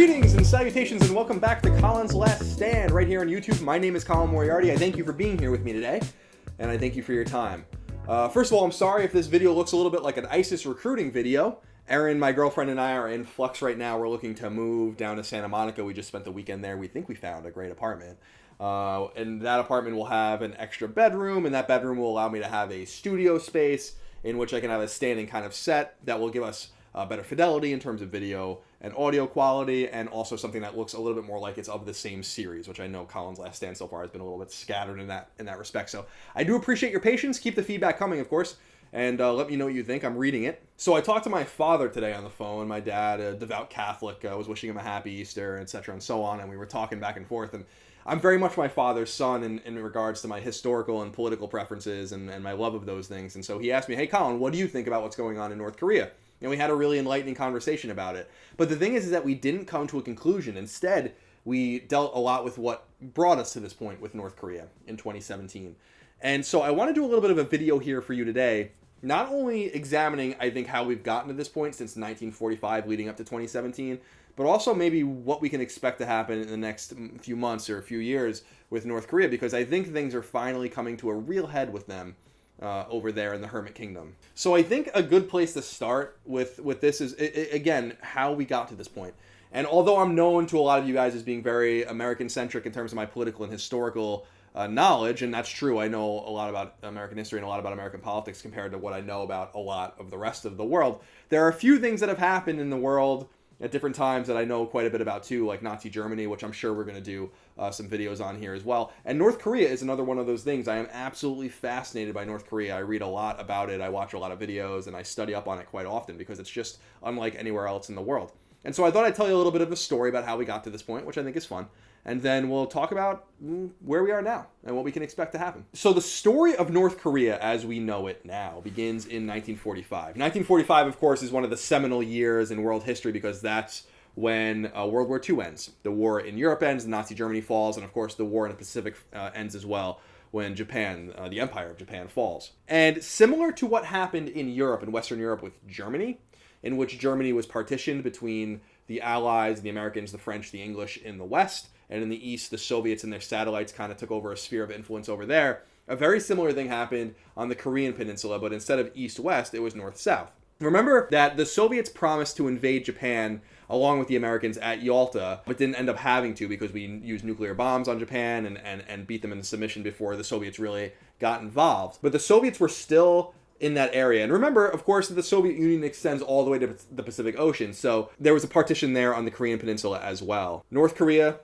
Greetings and salutations and welcome back to Colin's Last Stand right here on YouTube. My name is Colin Moriarty. I thank you for being here with me today, and I thank you for your time. First of all, I'm sorry if this video looks a little bit like an ISIS recruiting video. Erin, my girlfriend, and I are in flux right now. We're looking to move down to Santa Monica. We just spent the weekend there. We think we found a great apartment. And that apartment will have an extra bedroom, and that bedroom will allow me to have a studio space in which I can have a standing kind of set that will give us better fidelity in terms of video and audio quality, and also something that looks a little bit more like it's of the same series, which I know Colin's Last Stand so far has been a little bit scattered in that respect. So I do appreciate your patience. Keep the feedback coming, of course, and let me know what you think. I'm reading it. So I talked to my father today on the phone. My dad, a devout Catholic, was wishing him a happy Easter, etc., and so on, and we were talking back and forth, and I'm very much my father's son in regards to my historical and political preferences and my love of those things. And so he asked me, hey, Colin, what do you think about what's going on in North Korea? And we had a really enlightening conversation about it. But the thing is that we didn't come to a conclusion. Instead, we dealt a lot with what brought us to this point with North Korea in 2017. And so I want to do a little bit of a video here for you today, not only examining, I think, how we've gotten to this point since 1945 leading up to 2017, but also maybe what we can expect to happen in the next few months or a few years with North Korea, because I think things are finally coming to a real head with them over there in the Hermit Kingdom. So I think a good place to start with this is, again, how we got to this point. And although I'm known to a lot of you guys as being very American-centric in terms of my political and historical knowledge, and that's true, I know a lot about American history and a lot about American politics compared to what I know about a lot of the rest of the world, there are a few things that have happened in the world at different times that I know quite a bit about too, like Nazi Germany, which I'm sure we're going to do some videos on here as well. And North Korea is another one of those things. I am absolutely fascinated by North Korea. I read a lot about it. I watch a lot of videos, and I study up on it quite often because it's just unlike anywhere else in the world. And so I thought I'd tell you a little bit of a story about how we got to this point, which I think is fun. And then we'll talk about where we are now and what we can expect to happen. So the story of North Korea as we know it now begins in 1945. 1945, of course, is one of the seminal years in world history because that's when World War II ends. The war in Europe ends, Nazi Germany falls, and of course the war in the Pacific ends as well when Japan, the Empire of Japan, falls. And similar to what happened in Europe, in Western Europe with Germany, in which Germany was partitioned between the Allies, the Americans, the French, the English in the West, and in the East, the Soviets and their satellites kind of took over a sphere of influence over there. A very similar thing happened on the Korean Peninsula, but instead of East-West, it was North-South. Remember that the Soviets promised to invade Japan along with the Americans at Yalta, but didn't end up having to because we used nuclear bombs on Japan and beat them into submission before the Soviets really got involved. But the Soviets were still in that area. And remember, of course, that the Soviet Union extends all the way to the Pacific Ocean, so there was a partition there on the Korean Peninsula as well. North Korea,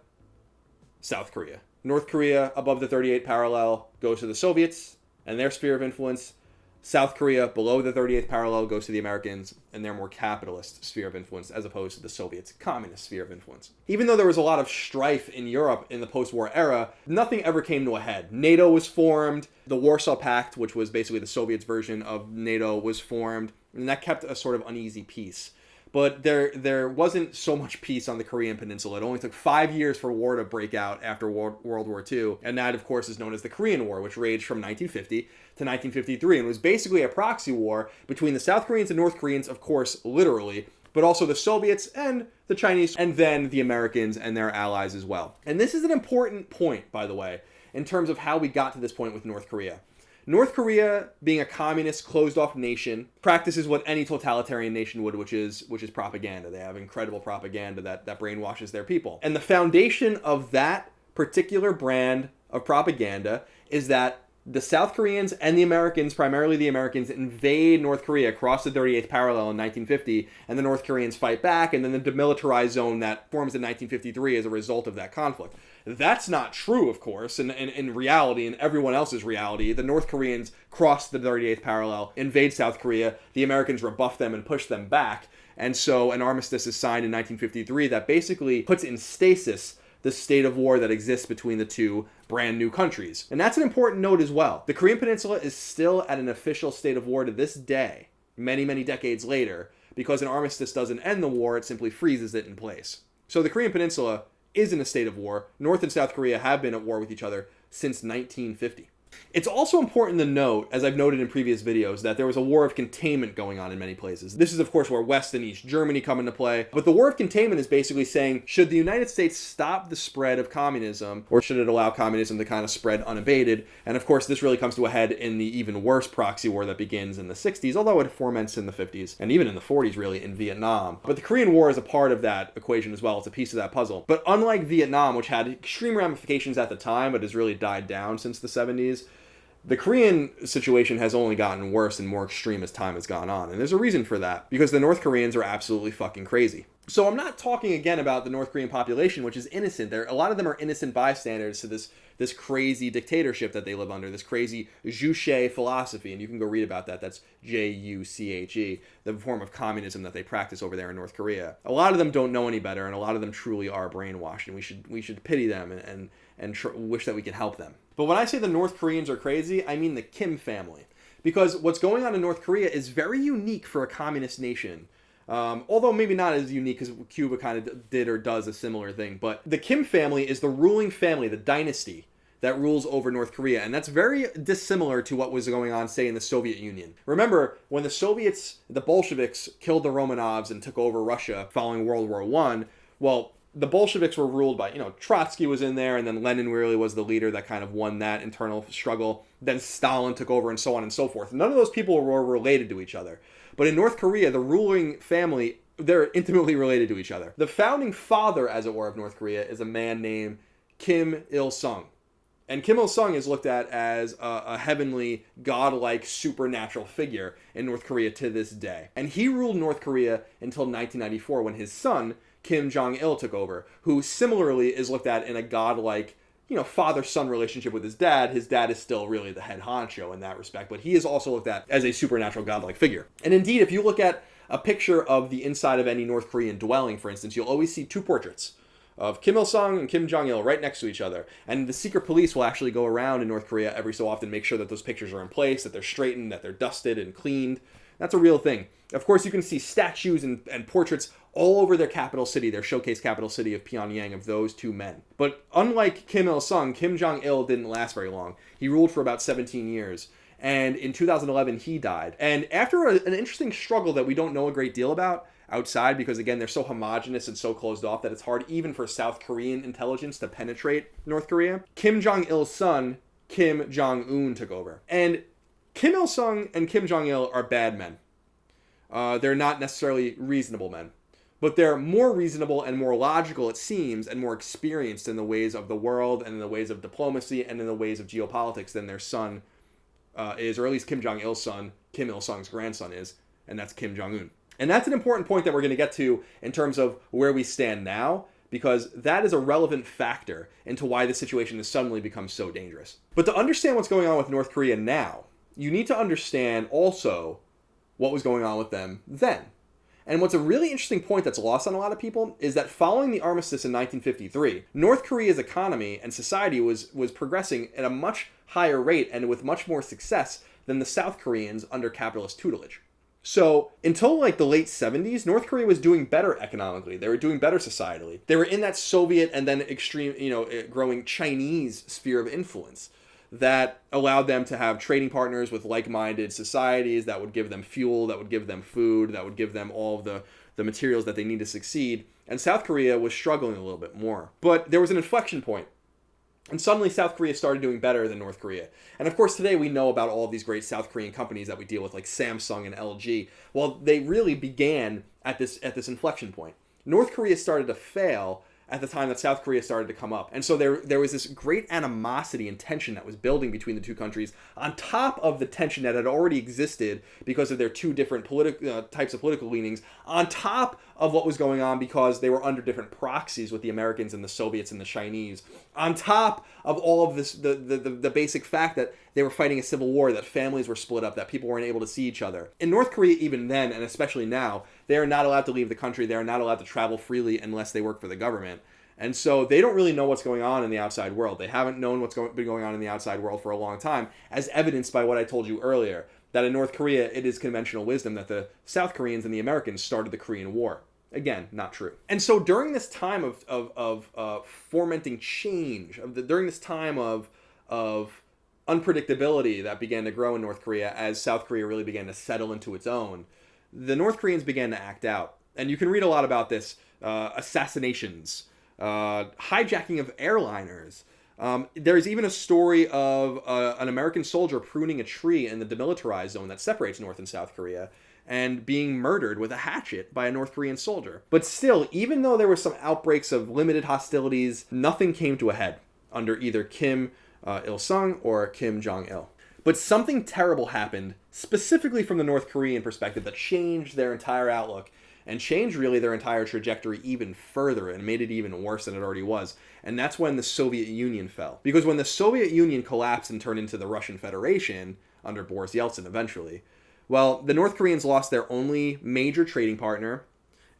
South Korea. North Korea, above the 38th parallel, goes to the Soviets and their sphere of influence. South Korea, below the 38th parallel, goes to the Americans and their more capitalist sphere of influence, as opposed to the Soviets' communist sphere of influence. Even though there was a lot of strife in Europe in the post-war era, nothing ever came to a head. NATO was formed, the Warsaw Pact, which was basically the Soviets' version of NATO, was formed, and that kept a sort of uneasy peace. But there wasn't so much peace on the Korean Peninsula. It only took 5 years for war to break out after World War II. And that, of course, is known as the Korean War, which raged from 1950 to 1953. And was basically a proxy war between the South Koreans and North Koreans, of course, literally, but also the Soviets and the Chinese, and then the Americans and their allies as well. And this is an important point, by the way, in terms of how we got to this point with North Korea. North Korea, being a communist, closed-off nation, practices what any totalitarian nation would, which is propaganda. They have incredible propaganda that brainwashes their people. And the foundation of that particular brand of propaganda is that the South Koreans and the Americans, primarily the Americans, invade North Korea across the 38th parallel in 1950, and the North Koreans fight back, and then the demilitarized zone that forms in 1953 as a result of that conflict. That's not true, of course, and in reality, in everyone else's reality, the North Koreans cross the 38th parallel, invade South Korea, the Americans rebuff them and push them back, and so an armistice is signed in 1953 that basically puts in stasis the state of war that exists between the two brand new countries. And that's an important note as well. The Korean Peninsula is still at an official state of war to this day, many, many decades later, because an armistice doesn't end the war, it simply freezes it in place. So the Korean Peninsula is in a state of war. North and South Korea have been at war with each other since 1950. It's also important to note, as I've noted in previous videos, that there was a war of containment going on in many places. This is, of course, where West and East Germany come into play. But the war of containment is basically saying, should the United States stop the spread of communism, or should it allow communism to kind of spread unabated? And of course, this really comes to a head in the even worse proxy war that begins in the 60s, although it ferments in the 50s, and even in the 40s, really, in Vietnam. But the Korean War is a part of that equation as well. It's a piece of that puzzle. But unlike Vietnam, which had extreme ramifications at the time, but has really died down since the 70s, the Korean situation has only gotten worse and more extreme as time has gone on. And there's a reason for that, because the North Koreans are absolutely fucking crazy. So I'm not talking again about the North Korean population, which is innocent. A lot of them are innocent bystanders to this crazy dictatorship that they live under, this crazy Juche philosophy. And you can go read about that. That's Juche, the form of communism that they practice over there in North Korea. A lot of them don't know any better, and a lot of them truly are brainwashed. And we should pity them and wish that we could help them. But when I say the North Koreans are crazy, I mean the Kim family. Because what's going on in North Korea is very unique for a communist nation. Although maybe not as unique as Cuba kind of did or does a similar thing. But the Kim family is the ruling family, the dynasty that rules over North Korea. And that's very dissimilar to what was going on, say, in the Soviet Union. Remember, when the Bolsheviks killed the Romanovs and took over Russia following World War I, well, the Bolsheviks were ruled by, Trotsky was in there, and then Lenin really was the leader that kind of won that internal struggle. Then Stalin took over, and so on and so forth. None of those people were related to each other. But in North Korea, the ruling family, they're intimately related to each other. The founding father, as it were, of North Korea is a man named Kim Il-sung. And Kim Il-sung is looked at as a heavenly, godlike, supernatural figure in North Korea to this day. And he ruled North Korea until 1994, when his son, Kim Jong Il, took over, who similarly is looked at in a godlike, father-son relationship with his dad. His dad is still really the head honcho in that respect, but he is also looked at as a supernatural godlike figure. And indeed, if you look at a picture of the inside of any North Korean dwelling, for instance, you'll always see two portraits of Kim Il-sung and Kim Jong Il right next to each other. And the secret police will actually go around in North Korea every so often, make sure that those pictures are in place, that they're straightened, that they're dusted and cleaned. That's a real thing. Of course, you can see statues and portraits all over their capital city, their showcase capital city of Pyongyang, of those two men. But unlike Kim Il-sung, Kim Jong Il didn't last very long. He ruled for about 17 years. And in 2011, he died. And after an interesting struggle that we don't know a great deal about outside, because again, they're so homogenous and so closed off that it's hard even for South Korean intelligence to penetrate North Korea, Kim Jong Il's son, Kim Jong-un, took over. And Kim Il-sung and Kim Jong Il are bad men. They're not necessarily reasonable men. But they're more reasonable and more logical, it seems, and more experienced in the ways of the world and in the ways of diplomacy and in the ways of geopolitics than their son is, or at least Kim Jong-il's son, Kim Il-sung's grandson is, and that's Kim Jong-un. And that's an important point that we're going to get to in terms of where we stand now, because that is a relevant factor into why the situation has suddenly become so dangerous. But to understand what's going on with North Korea now, you need to understand also what was going on with them then. And what's a really interesting point that's lost on a lot of people is that following the armistice in 1953, North Korea's economy and society was progressing at a much higher rate and with much more success than the South Koreans under capitalist tutelage. So until like the late 70s, North Korea was doing better economically. They were doing better societally. They were in that Soviet and then extreme, growing Chinese sphere of influence that allowed them to have trading partners with like-minded societies that would give them fuel, that would give them food, that would give them all of the materials that they need to succeed. And South Korea was struggling a little bit more. But there was an inflection point. And suddenly South Korea started doing better than North Korea. And of course today we know about all of these great South Korean companies that we deal with, like Samsung and LG. Well, they really began at this inflection point. North Korea started to fail at the time that South Korea started to come up. And so there was this great animosity and tension that was building between the two countries on top of the tension that had already existed because of their two different types of political leanings, on top of what was going on because they were under different proxies with the Americans and the Soviets and the Chinese, on top of all of this, the basic fact that they were fighting a civil war, that families were split up, that people weren't able to see each other. In North Korea, even then, and especially now, they are not allowed to leave the country. They are not allowed to travel freely unless they work for the government. And so they don't really know what's going on in the outside world. They haven't known what's been going on in the outside world for a long time, as evidenced by what I told you earlier, that in North Korea, it is conventional wisdom that the South Koreans and the Americans started the Korean War. Again, not true. And so during this time of fomenting change, during this time of unpredictability that began to grow in North Korea as South Korea really began to settle into its own, the North Koreans began to act out. And you can read a lot about this. Assassinations, hijacking of airliners. There's even a story of an American soldier pruning a tree in the demilitarized zone that separates North and South Korea and being murdered with a hatchet by a North Korean soldier. But still, even though there were some outbreaks of limited hostilities, nothing came to a head under either Kim Il-sung or Kim Jong Il. But something terrible happened, specifically from the North Korean perspective, that changed their entire outlook and changed really their entire trajectory even further and made it even worse than it already was. And that's when the Soviet Union fell. Because when the Soviet Union collapsed and turned into the Russian Federation, under Boris Yeltsin eventually, well, the North Koreans lost their only major trading partner,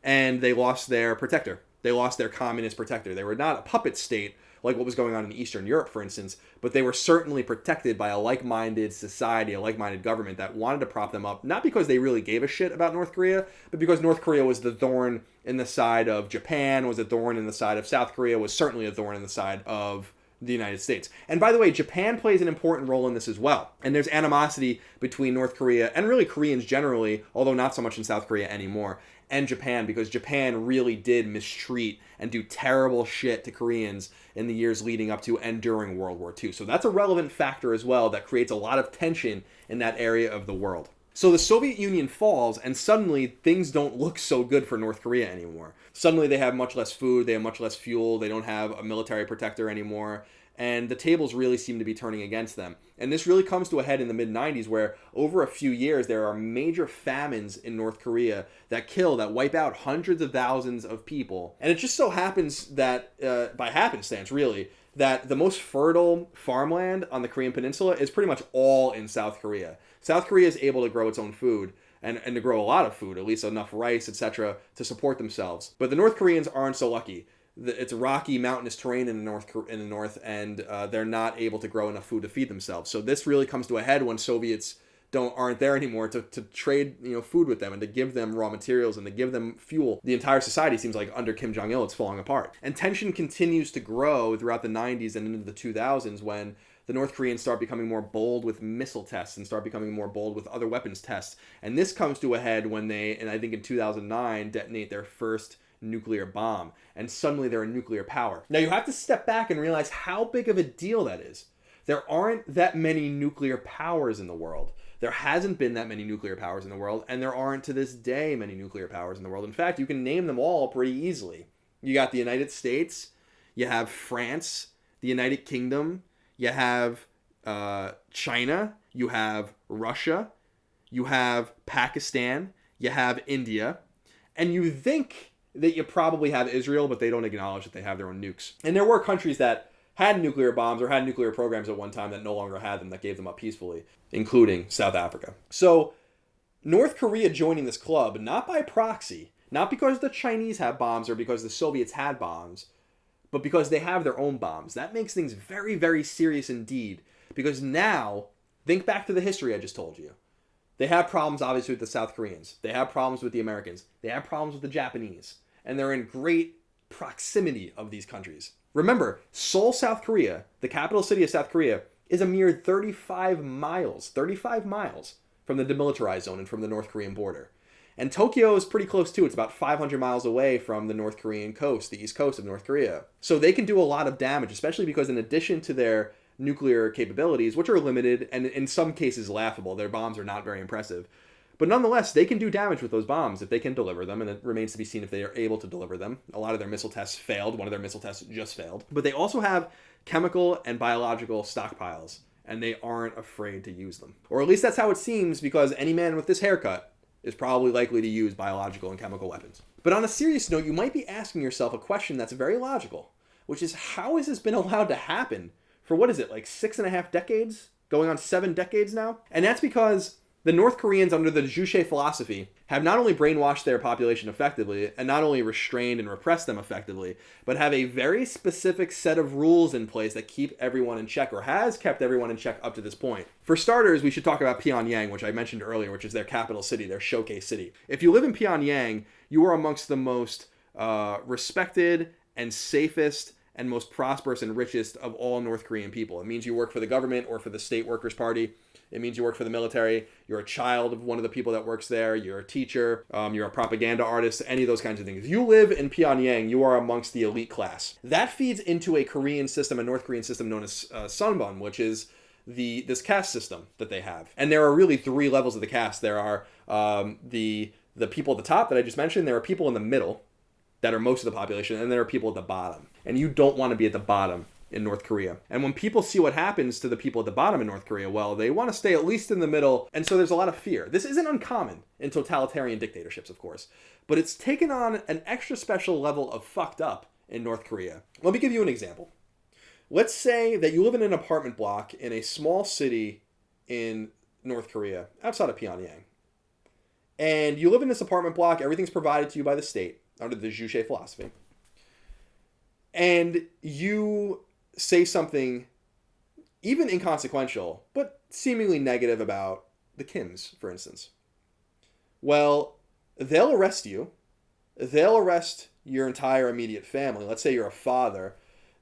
and they lost their protector. They lost their communist protector. They were not a puppet state like what was going on in Eastern Europe, for instance, but they were certainly protected by a like-minded society, a like-minded government that wanted to prop them up, not because they really gave a shit about North Korea, but because North Korea was the thorn in the side of Japan, was a thorn in the side of South Korea, was certainly a thorn in the side of the United States. And by the way, Japan plays an important role in this as well. And there's animosity between North Korea and really Koreans generally, although not so much in South Korea anymore, and Japan, because Japan really did mistreat and do terrible shit to Koreans in the years leading up to and during World War II. So that's a relevant factor as well that creates a lot of tension in that area of the world. So the Soviet Union falls, and suddenly things don't look so good for North Korea anymore. Suddenly they have much less food, they have much less fuel, they don't have a military protector anymore, and the tables really seem to be turning against them. And this really comes to a head in the mid-90s, where over a few years there are major famines in North Korea that wipe out hundreds of thousands of people. And it just so happens that, by happenstance really, that the most fertile farmland on the Korean peninsula is pretty much all in South Korea. South Korea is able to grow its own food, and to grow a lot of food, at least enough rice, etc., to support themselves. But the North Koreans aren't so lucky. It's rocky, mountainous terrain in the north, and they're not able to grow enough food to feed themselves. So this really comes to a head when Soviets aren't there anymore to trade food with them and to give them raw materials and to give them fuel. The entire society seems like under Kim Jong Il it's falling apart. And tension continues to grow throughout the 90s and into the 2000s when the North Koreans start becoming more bold with missile tests and start becoming more bold with other weapons tests. And this comes to a head when they, and I think in 2009, detonate their first nuclear bomb. And suddenly they're a nuclear power. Now you have to step back and realize how big of a deal that is. There aren't that many nuclear powers in the world. There hasn't been that many nuclear powers in the world, and there aren't to this day many nuclear powers in the world. In fact, you can name them all pretty easily. You got the United States, you have France, the United Kingdom, you have China, you have Russia, you have Pakistan, you have India, and you think that you probably have Israel, but they don't acknowledge that they have their own nukes. And there were countries that had nuclear bombs or had nuclear programs at one time that no longer had them, that gave them up peacefully, including South Africa. So North Korea joining this club, not by proxy, not because the Chinese have bombs or because the Soviets had bombs, but because they have their own bombs. That makes things very, very serious indeed. Because now, think back to the history I just told you. They have problems, obviously, with the South Koreans. They have problems with the Americans. They have problems with the Japanese. And they're in great proximity of these countries. Remember, Seoul, South Korea, the capital city of South Korea, is a mere 35 miles from the demilitarized zone and from the North Korean border. And Tokyo is pretty close too. It's about 500 miles away from the North Korean coast, the east coast of North Korea. So they can do a lot of damage, especially because in addition to their nuclear capabilities, which are limited and in some cases laughable, their bombs are not very impressive. But nonetheless, they can do damage with those bombs if they can deliver them, and it remains to be seen if they are able to deliver them. A lot of their missile tests failed. One of their missile tests just failed. But they also have chemical and biological stockpiles, and they aren't afraid to use them. Or at least that's how it seems, because any man with this haircut is probably likely to use biological and chemical weapons. But on a serious note, you might be asking yourself a question that's very logical, which is, how has this been allowed to happen for, what is it, like 6.5 decades? Going on 7 decades now? And that's because the North Koreans, under the Juche philosophy, have not only brainwashed their population effectively, and not only restrained and repressed them effectively, but have a very specific set of rules in place that keep everyone in check, or has kept everyone in check up to this point. For starters, we should talk about Pyongyang, which I mentioned earlier, which is their capital city, their showcase city. If you live in Pyongyang, you are amongst the most respected and safest and most prosperous and richest of all North Korean people. It means you work for the government or for the State Workers' Party. It means you work for the military. You're a child of one of the people that works there. You're a teacher. You're a propaganda artist. Any of those kinds of things. If you live in Pyongyang, you are amongst the elite class. That feeds into a Korean system, a North Korean system known as Sunbun, which is this caste system that they have. And there are really 3 levels of the caste. There are the people at the top that I just mentioned. There are people in the middle that are most of the population, and there are people at the bottom. And you don't want to be at the bottom in North Korea. And when people see what happens to the people at the bottom in North Korea, well, they want to stay at least in the middle. And so there's a lot of fear. This isn't uncommon in totalitarian dictatorships, of course, but it's taken on an extra special level of fucked up in North Korea. Let me give you an example. Let's say that you live in an apartment block in a small city in North Korea, outside of Pyongyang. And you live in this apartment block, everything's provided to you by the state under the Juche philosophy. And you say something even inconsequential, but seemingly negative about the Kims, for instance. Well, they'll arrest you. They'll arrest your entire immediate family. Let's say you're a father.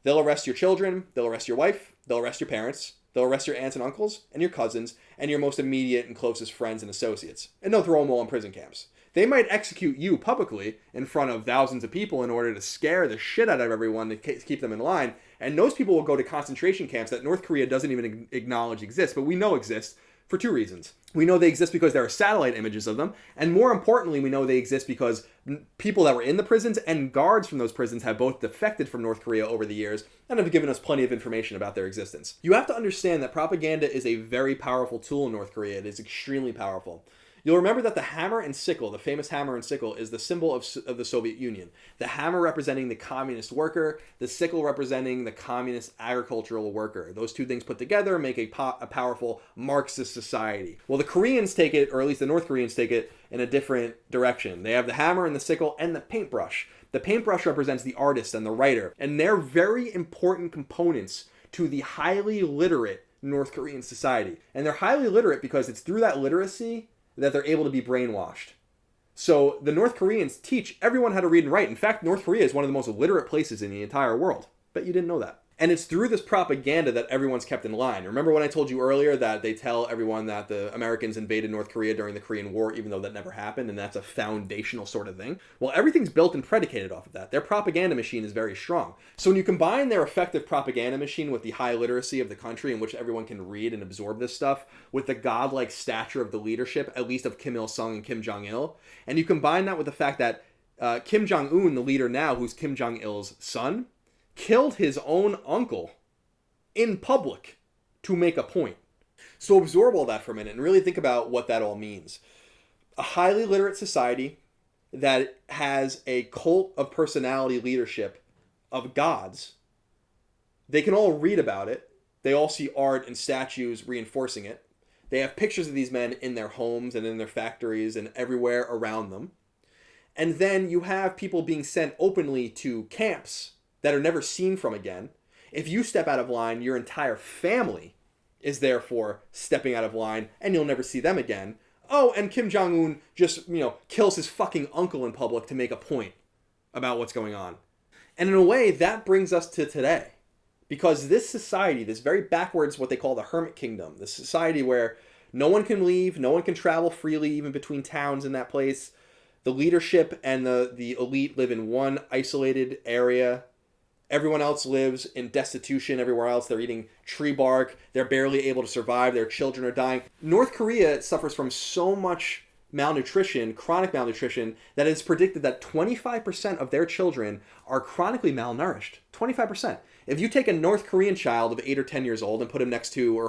They'll arrest your children. They'll arrest your wife. They'll arrest your parents. They'll arrest your aunts and uncles and your cousins and your most immediate and closest friends and associates. And they'll throw them all in prison camps. They might execute you publicly in front of thousands of people in order to scare the shit out of everyone to keep them in line. And those people will go to concentration camps that North Korea doesn't even acknowledge exist, but we know exist for 2 reasons. We know they exist because there are satellite images of them. And more importantly, we know they exist because people that were in the prisons and guards from those prisons have both defected from North Korea over the years and have given us plenty of information about their existence. You have to understand that propaganda is a very powerful tool in North Korea. It is extremely powerful. You'll remember that the hammer and sickle, the famous hammer and sickle, is the symbol of the Soviet Union. The hammer representing the communist worker, the sickle representing the communist agricultural worker. Those 2 things put together make a powerful Marxist society. Well, the Koreans take it, or at least the North Koreans take it, in a different direction. They have the hammer and the sickle and the paintbrush. The paintbrush represents the artist and the writer, and they're very important components to the highly literate North Korean society. And they're highly literate because it's through that literacy that they're able to be brainwashed. So the North Koreans teach everyone how to read and write. In fact, North Korea is one of the most literate places in the entire world. Bet you didn't know that. And it's through this propaganda that everyone's kept in line. Remember when I told you earlier that they tell everyone that the Americans invaded North Korea during the Korean War, even though that never happened, and that's a foundational sort of thing? Well, everything's built and predicated off of that. Their propaganda machine is very strong. So when you combine their effective propaganda machine with the high literacy of the country in which everyone can read and absorb this stuff, with the godlike stature of the leadership, at least of Kim Ilsung and Kim Jong Il, and you combine that with the fact that Kim Jong-un, the leader now, who's Kim Jong Il's son, killed his own uncle in public to make a point. So absorb all that for a minute and really think about what that all means. A highly literate society that has a cult of personality leadership of gods. They can all read about it. They all see art and statues reinforcing it. They have pictures of these men in their homes and in their factories and everywhere around them. And then you have people being sent openly to camps that are never seen from again. If you step out of line, your entire family is therefore stepping out of line, and you'll never see them again. Oh, and Kim Jong-un just, kills his fucking uncle in public to make a point about what's going on. And in a way, that brings us to today. Because this society, this very backwards, what they call the hermit kingdom, this society where no one can leave, no one can travel freely, even between towns in that place. The leadership and the elite live in one isolated area. Everyone else lives in destitution. Everywhere else, they're eating tree bark. They're barely able to survive. Their children are dying. North Korea suffers from so much malnutrition, chronic malnutrition, that it's predicted that 25% of their children are chronically malnourished. 25%. If you take a North Korean child of 8 or 10 years old and put him next to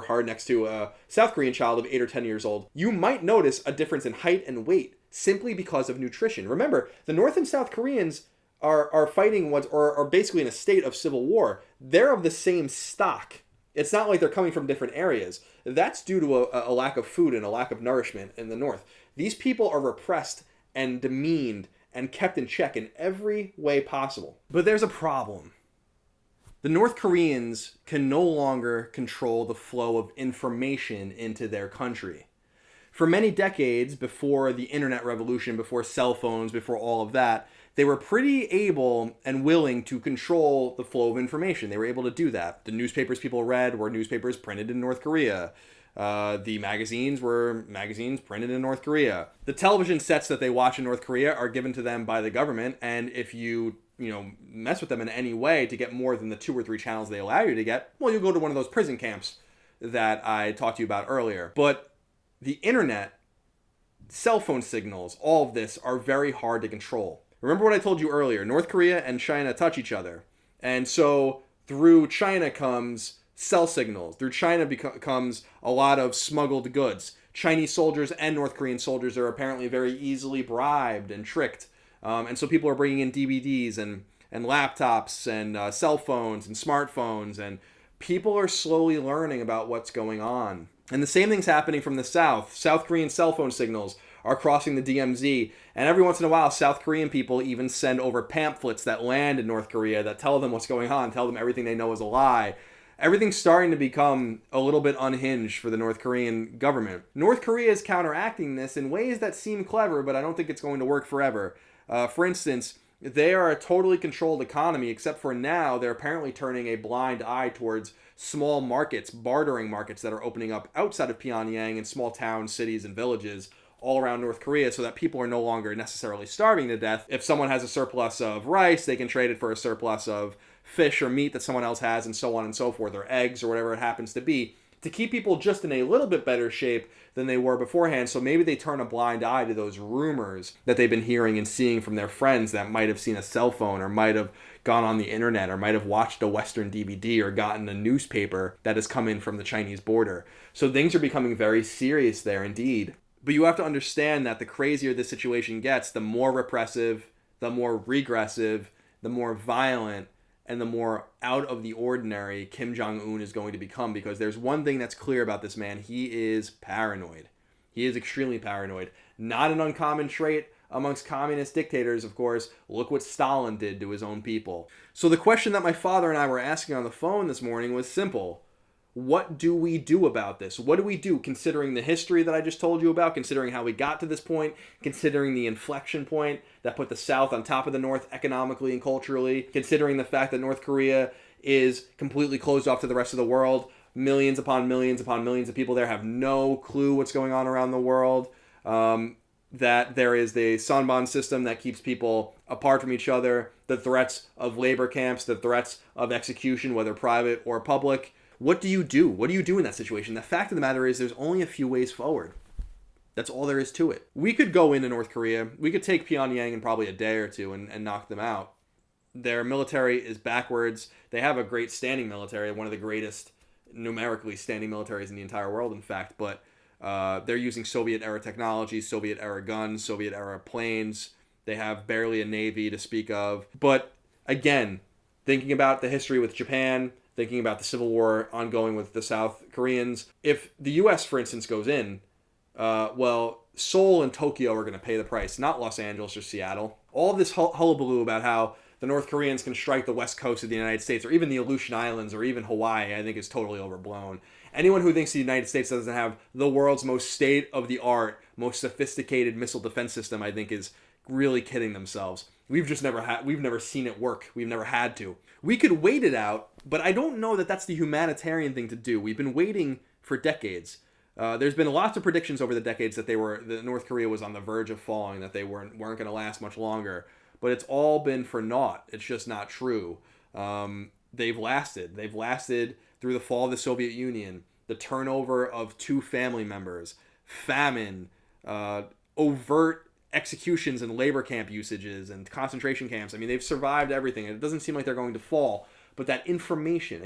a South Korean child of 8 or 10 years old, you might notice a difference in height and weight simply because of nutrition. Remember, the North and South Koreans are fighting or are basically in a state of civil war. They're of the same stock. It's not like they're coming from different areas. That's due to a lack of food and a lack of nourishment in the North. These people are repressed and demeaned and kept in check in every way possible. But there's a problem. The North Koreans can no longer control the flow of information into their country. For many decades before the internet revolution, before cell phones, before all of that, they were pretty able and willing to control the flow of information. They were able to do that. The newspapers people read were newspapers printed in North Korea. The magazines were magazines printed in North Korea. The television sets that they watch in North Korea are given to them by the government, and if you mess with them in any way to get more than the 2 or 3 channels they allow you to get, well, you'll go to one of those prison camps that I talked to you about earlier. But the internet, cell phone signals, all of this are very hard to control. Remember what I told you earlier, North Korea and China touch each other. And so through China comes cell signals. Through China comes a lot of smuggled goods. Chinese soldiers and North Korean soldiers are apparently very easily bribed and tricked. And so people are bringing in DVDs and laptops and cell phones and smartphones, and people are slowly learning about what's going on. And the same thing's happening from the South. South Korean cell phone signals are crossing the DMZ, and every once in a while South Korean people even send over pamphlets that land in North Korea that tell them what's going on, tell them everything they know is a lie. Everything's starting to become a little bit unhinged for the North Korean government. North Korea is counteracting this in ways that seem clever, but I don't think it's going to work forever. For instance, they are a totally controlled economy, except for now they're apparently turning a blind eye towards small markets, bartering markets that are opening up outside of Pyongyang in small towns, cities, and villages all around North Korea, so that people are no longer necessarily starving to death. If someone has a surplus of rice, they can trade it for a surplus of fish or meat that someone else has, and so on and so forth, or eggs or whatever it happens to be, to keep people just in a little bit better shape than they were beforehand. So maybe they turn a blind eye to those rumors that they've been hearing and seeing from their friends that might have seen a cell phone or might have gone on the internet or might have watched a Western DVD or gotten a newspaper that has come in from the Chinese border. So things are becoming very serious there indeed. But you have to understand that the crazier this situation gets, the more repressive, the more regressive, the more violent, and the more out of the ordinary Kim Jong Un is going to become. Because there's one thing that's clear about this man. He is paranoid. He is extremely paranoid. Not an uncommon trait amongst communist dictators, of course. Look what Stalin did to his own people. So the question that my father and I were asking on the phone this morning was simple. What do we do about this? What do we do considering the history that I just told you about, considering how we got to this point, considering the inflection point that put the South on top of the North economically and culturally, considering the fact that North Korea is completely closed off to the rest of the world, millions upon millions upon millions of people there have no clue what's going on around the world, that there is the Sanban system that keeps people apart from each other, the threats of labor camps, the threats of execution, whether private or public. What do you do? What do you do in that situation? The fact of the matter is there's only a few ways forward. That's all there is to it. We could go into North Korea. We could take Pyongyang in probably a day or two and knock them out. Their military is backwards. They have a great standing military, one of the greatest numerically standing militaries in the entire world, in fact. But they're using Soviet-era technology, Soviet-era guns, Soviet-era planes. They have barely a navy to speak of. But again, thinking about the history with Japan, thinking about the civil war ongoing with the South Koreans. If the U.S., for instance, goes in, well, Seoul and Tokyo are going to pay the price, not Los Angeles or Seattle. All of this hullabaloo about how the North Koreans can strike the west coast of the United States, or even the Aleutian Islands, or even Hawaii, I think is totally overblown. Anyone who thinks the United States doesn't have the world's most state-of-the-art, most sophisticated missile defense system, I think is really kidding themselves. We've never seen it work. We've never had to. We could wait it out, but I don't know that that's the humanitarian thing to do. We've been waiting for decades. There's been lots of predictions over the decades that North Korea was on the verge of falling, that they weren't going to last much longer. But it's all been for naught. It's just not true. They've lasted. They've lasted through the fall of the Soviet Union, the turnover of 2 family members, famine, overt executions and labor camp usages and concentration camps. I mean, they've survived everything, and it doesn't seem like they're going to fall. But that information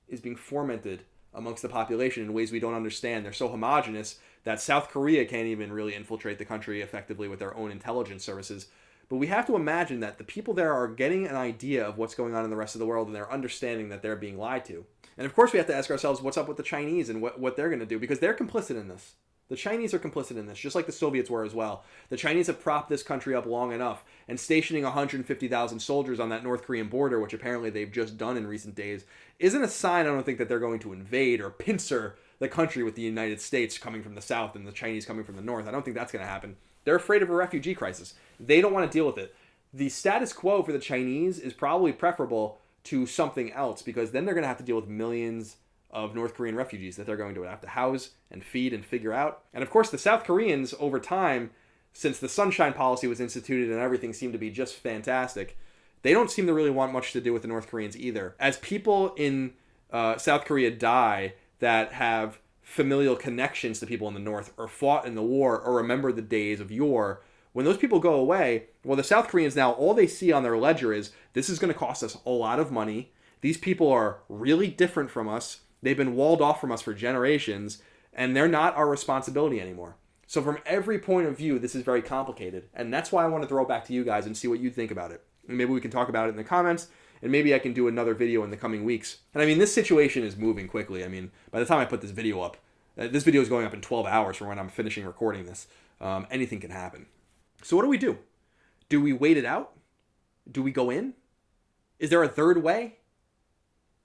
is being fomented amongst the population in ways we don't understand. They're so homogenous that South Korea can't even really infiltrate the country effectively with their own intelligence services. But we have to imagine that the people there are getting an idea of what's going on in the rest of the world, and they're understanding that they're being lied to. And of course we have to ask ourselves what's up with the Chinese and what they're going to do, because they're complicit in this. The Chinese are complicit in this, just like the Soviets were as well. The Chinese have propped this country up long enough, and stationing 150,000 soldiers on that North Korean border, which apparently they've just done in recent days, isn't a sign, I don't think, that they're going to invade or pincer the country with the United States coming from the south and the Chinese coming from the north. I don't think that's going to happen. They're afraid of a refugee crisis. They don't want to deal with it. The status quo for the Chinese is probably preferable to something else, because then they're going to have to deal with millions of North Korean refugees that they're going to have to house and feed and figure out. And of course, the South Koreans, over time, since the Sunshine Policy was instituted and everything seemed to be just fantastic, they don't seem to really want much to do with the North Koreans either. As people in South Korea die that have familial connections to people in the North, or fought in the war, or remember the days of yore, when those people go away, well, the South Koreans now, all they see on their ledger is, this is going to cost us a lot of money. These people are really different from us. They've been walled off from us for generations, and they're not our responsibility anymore. So from every point of view, this is very complicated. And that's why I want to throw it back to you guys and see what you think about it. And maybe we can talk about it in the comments, and maybe I can do another video in the coming weeks. And I mean, this situation is moving quickly. I mean, by the time I put this video up, this video is going up in 12 hours from when I'm finishing recording this. Anything can happen. So what do? Do we wait it out? Do we go in? Is there a third way?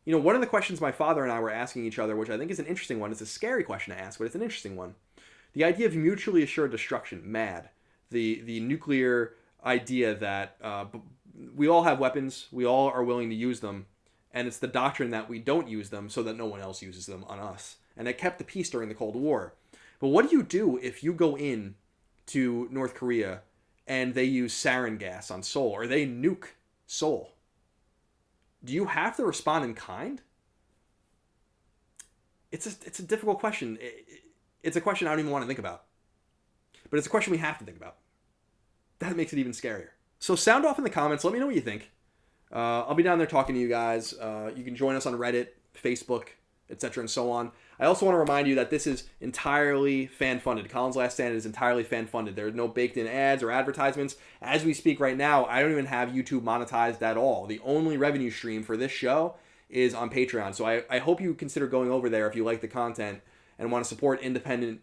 You know, one of the questions my father and I were asking each other, which I think is an interesting one, it's a scary question to ask, but it's an interesting one. The idea of mutually assured destruction, MAD. The nuclear idea that we all have weapons, we all are willing to use them, and it's the doctrine that we don't use them so that no one else uses them on us. And it kept the peace during the Cold War. But what do you do if you go in to North Korea and they use sarin gas on Seoul, or they nuke Seoul? Do you have to respond in kind? It's a difficult question. It's a question I don't even want to think about. But it's a question we have to think about. That makes it even scarier. So sound off in the comments. Let me know what you think. I'll be down there talking to you guys. You can join us on Reddit, Facebook, etc. and so on. I also want to remind you that this is entirely fan-funded. Colin's Last Stand is entirely fan-funded. There are no baked-in ads or advertisements. As we speak right now, I don't even have YouTube monetized at all. The only revenue stream for this show is on Patreon. So I hope you consider going over there if you like the content and want to support independent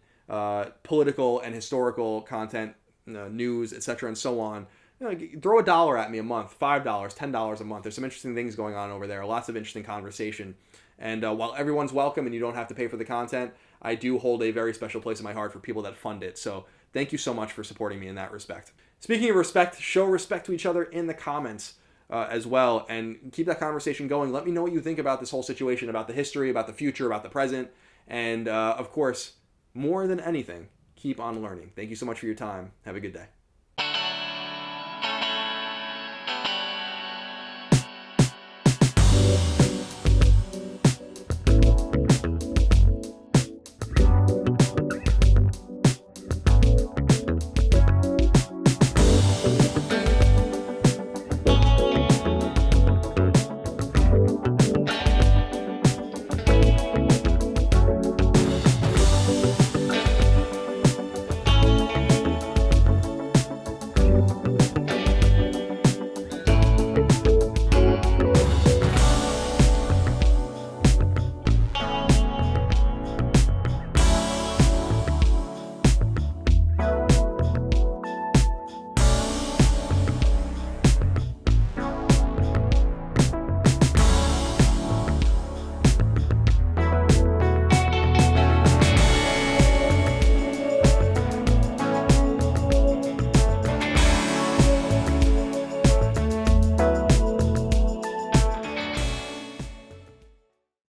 political and historical content, news, etc. and so on. You know, throw $1 at me a month, $5, $10 a month. There's some interesting things going on over there. Lots of interesting conversation. And while everyone's welcome and you don't have to pay for the content, I do hold a very special place in my heart for people that fund it. So thank you so much for supporting me in that respect. Speaking of respect, show respect to each other in the comments as well. And keep that conversation going. Let me know what you think about this whole situation, about the history, about the future, about the present. And of course, more than anything, keep on learning. Thank you so much for your time. Have a good day.